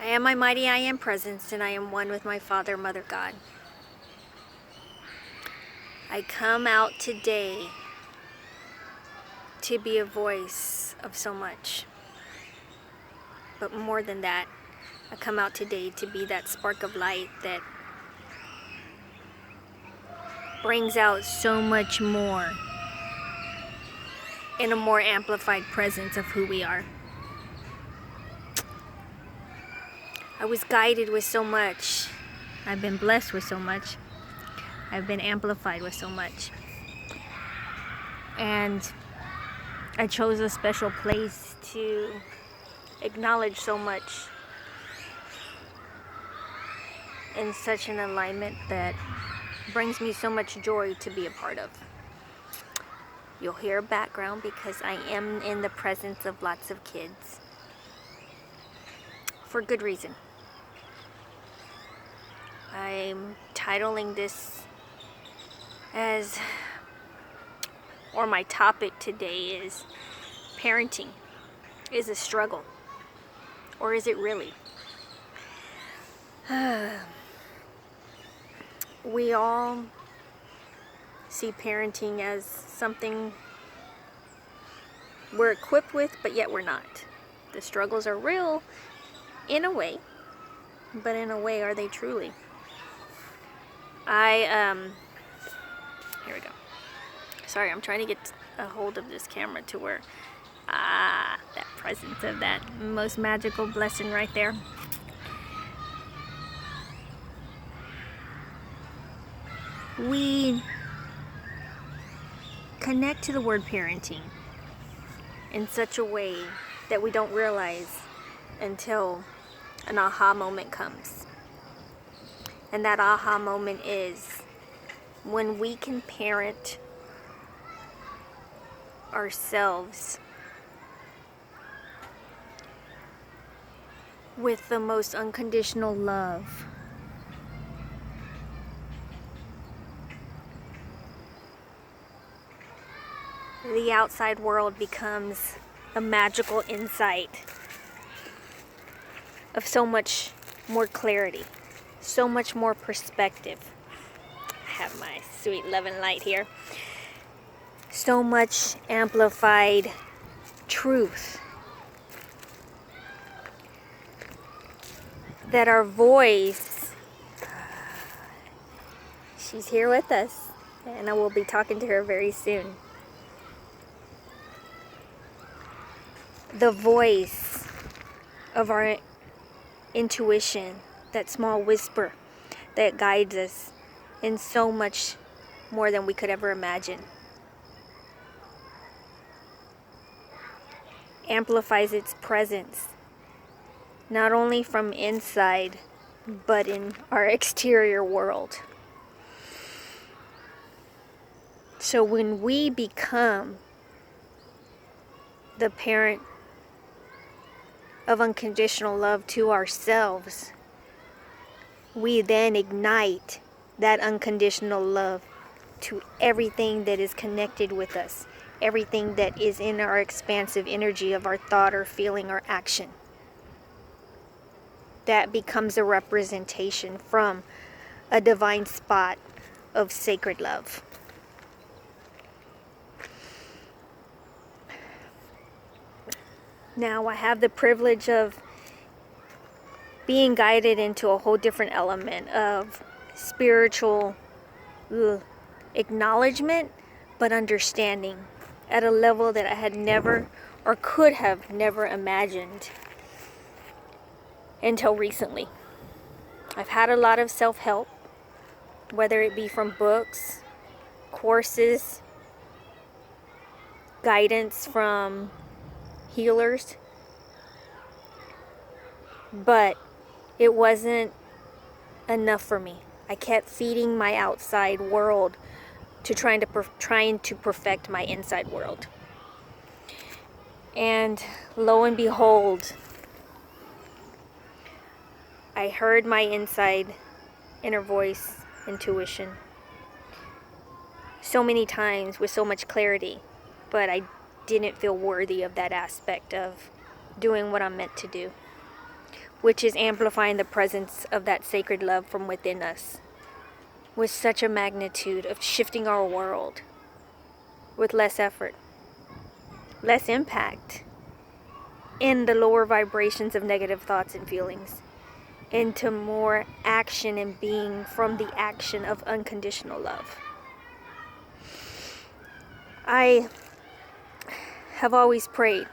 I am my mighty I am presence, and I am one with my Father, Mother God. I come out today to be a voice of so much. But more than that, I come out today to be that spark of light that brings out so much more in a more amplified presence of who we are. I was guided with so much. I've been blessed with so much. I've been amplified with so much. And I chose a special place to acknowledge so much in such an alignment that brings me so much joy to be a part of. You'll hear background because I am in the presence of lots of kids. For good reason. I'm titling this as, or my topic today is, parenting is a struggle. Or is it really? We all see parenting as something we're equipped with, but yet we're not. The struggles are real in a way, but in a way, are they truly? Here we go. Sorry, I'm trying to get a hold of this camera to where, that presence of that most magical blessing right there. We connect to the word parenting in such a way that we don't realize until an aha moment comes. And that aha moment is when we can parent ourselves with the most unconditional love. The outside world becomes a magical insight of so much more clarity, so much more perspective. I have my sweet loving light here. So much amplified truth that our voice, she's here with us, and I will be talking to her very soon. The voice of our intuition, that small whisper that guides us in so much more than we could ever imagine, amplifies its presence, not only from inside, but in our exterior world. So when we become the parent of unconditional love to ourselves, we then ignite that unconditional love to everything that is connected with us, everything that is in our expansive energy of our thought or feeling or action. That becomes a representation from a divine spot of sacred love. Now I have the privilege of being guided into a whole different element of spiritual acknowledgement, but understanding at a level that I had never or could have never imagined until recently. I've had a lot of self-help, whether it be from books, courses, guidance from healers, but it wasn't enough for me. I kept feeding my outside world to trying to perfect my inside world. And lo and behold, I heard my inside inner voice, intuition, so many times with so much clarity, but I didn't feel worthy of that aspect of doing what I'm meant to do. which is amplifying the presence of that sacred love from within us with such a magnitude of shifting our world with less effort, less impact in the lower vibrations of negative thoughts and feelings, into more action and being from the action of unconditional love. I have always prayed,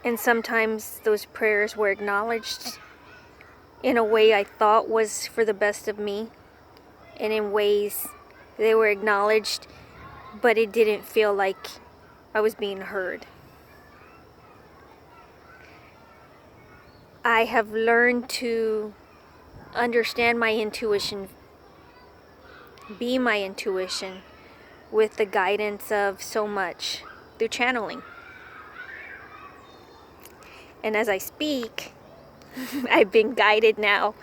and sometimes those prayers were acknowledged in a way I thought was for the best of me, and in ways they were acknowledged, but it didn't feel like I was being heard. I have learned to understand my intuition, be my intuition, with the guidance of so much through channeling. And as I speak, I've been guided now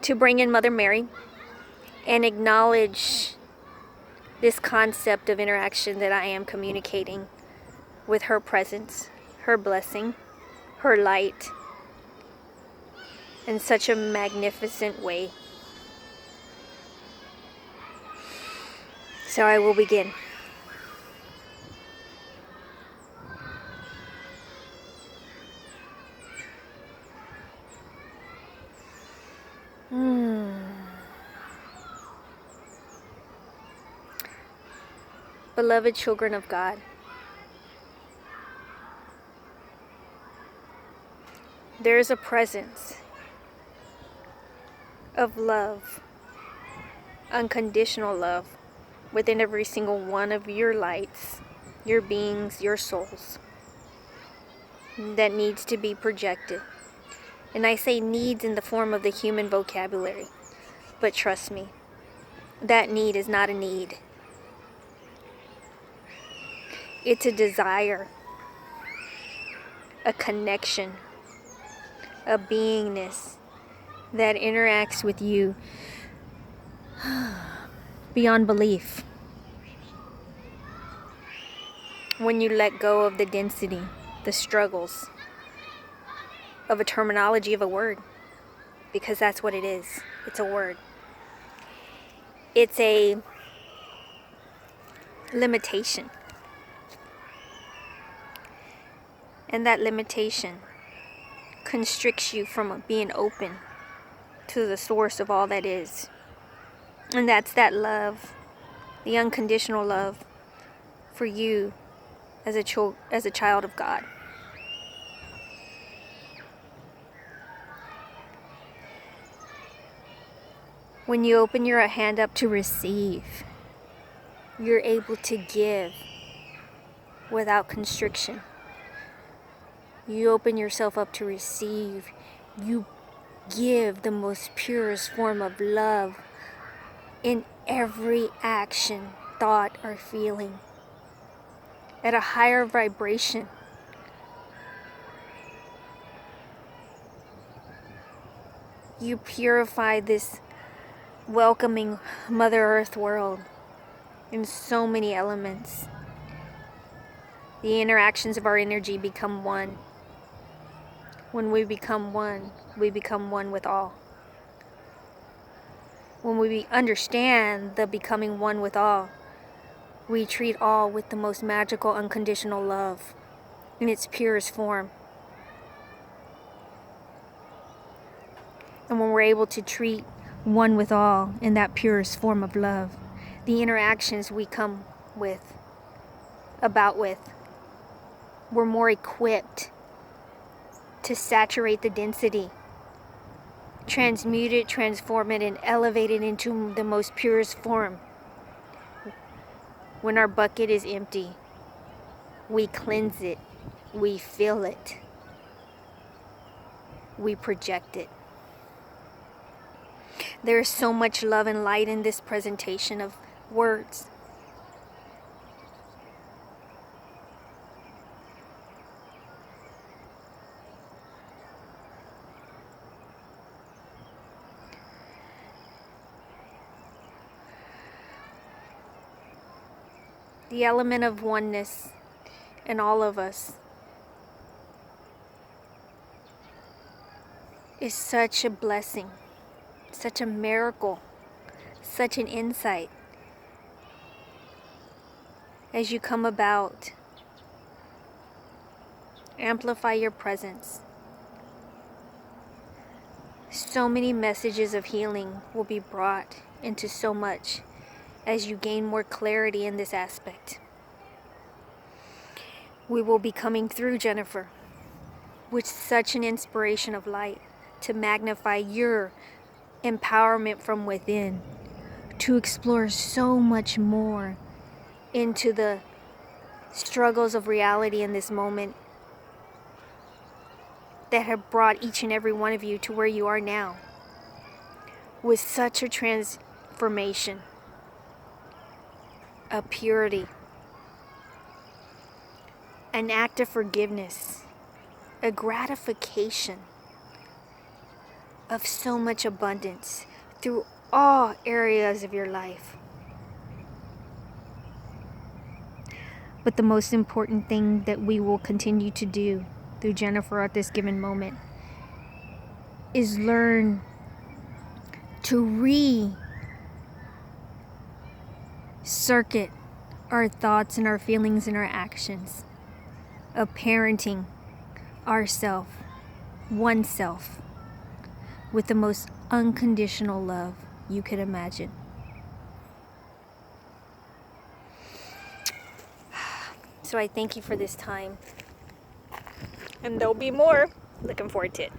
to bring in Mother Mary and acknowledge this concept of interaction that I am communicating with her presence, her blessing, her light, in such a magnificent way. So I will begin. Beloved children of God, there is a presence of love, unconditional love, within every single one of your lights, your beings, your souls, that needs to be projected. And I say needs in the form of the human vocabulary, but trust me, that need is not a need. It's a desire, a connection, a beingness that interacts with you beyond belief. When you let go of the density, the struggles of a terminology of a word, because that's what it is. It's a word. It's a limitation. And that limitation constricts you from being open to the source of all that is. And that's that love, the unconditional love for you as a child of God. When you open your hand up to receive, you're able to give without constriction. You open yourself up to receive. You give the most purest form of love in every action, thought, or feeling at a higher vibration. You purify this welcoming Mother Earth world in so many elements. The interactions of our energy become one. When we become one with all. When we understand the becoming one with all, we treat all with the most magical, unconditional love in its purest form. And when we're able to treat one with all in that purest form of love, the interactions we come with, we're more equipped to saturate the density, transmute it, transform it, and elevate it into the most purest form. When our bucket is empty, we cleanse it, we fill it, we project it. There is so much love and light in this presentation of words. The element of oneness in all of us is such a blessing, such a miracle, such an insight as you come about. Amplify your presence. So many messages of healing will be brought into so much as you gain more clarity in this aspect. We will be coming through, Jennifer, with such an inspiration of light to magnify your empowerment from within, to explore so much more into the struggles of reality in this moment that have brought each and every one of you to where you are now, with such a transformation, a purity, an act of forgiveness, a gratification of so much abundance through all areas of your life. But the most important thing that we will continue to do through Jennifer at this given moment is learn to re-circuit our thoughts and our feelings and our actions of parenting ourself, oneself, with the most unconditional love you could imagine. So I thank you for this time. And there'll be more. Looking forward to it.